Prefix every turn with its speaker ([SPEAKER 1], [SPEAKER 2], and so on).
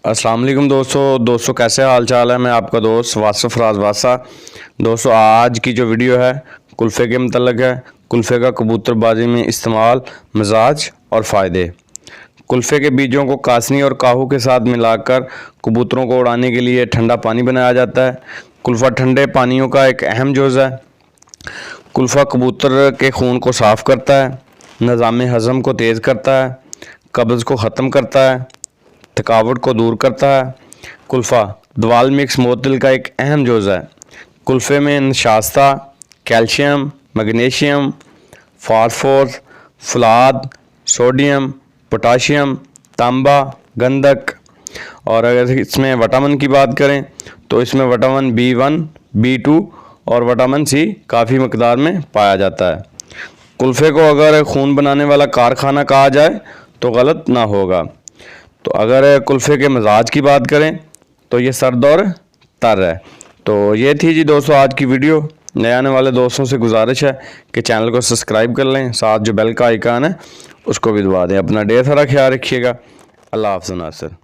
[SPEAKER 1] अस्सलाम वालेकुम दोस्तों कैसे हाल चाल है। मैं आपका दोस्त वासिफ राज वासा। दोस्तों आज की जो वीडियो है कुल्फ़े के मतलब है। कुल्फ़े का कबूतरबाजी में इस्तेमाल, मिजाज और फ़ायदे। कुल्फ़े के बीजों को कासनी और काहू के साथ मिलाकर कबूतरों को उड़ाने के लिए ठंडा पानी बनाया जाता है। कुल्फ़ा ठंडे पानियों का एक अहम जुज़ है। कुल्फ़ा कबूतर के खून को साफ़ करता है, निज़ाम हज़म को तेज़ करता है, कब्ज़ को ख़त्म करता है, थकावट को दूर करता है। कुल्फ़ा दवाल मिक्स मोतिल का एक अहम जुज़ है। कुल्फ़े में नशास्ता, कैल्शियम, मैग्नीशियम, फास्फोरस, फलाद, सोडियम, पोटाशियम, तांबा, गंधक और अगर इसमें विटामिन की बात करें तो इसमें विटामिन B1, B2 और विटामिन C काफ़ी मकदार में पाया जाता है। कुल्फ़े को अगर खून बनाने वाला कारखाना कहा जाए तो गलत ना होगा। तो अगर कुल्फ़े के मिजाज की बात करें तो ये सर्द और तर है। तो ये थी जी दोस्तों आज की वीडियो। नए आने वाले दोस्तों से गुजारिश है कि चैनल को सब्सक्राइब कर लें, साथ जो बेल का आइकन है उसको भी दबा दें। अपना ढेर सारा ख्याल रखिएगा। अल्लाह हाफ़िज़ नासिर।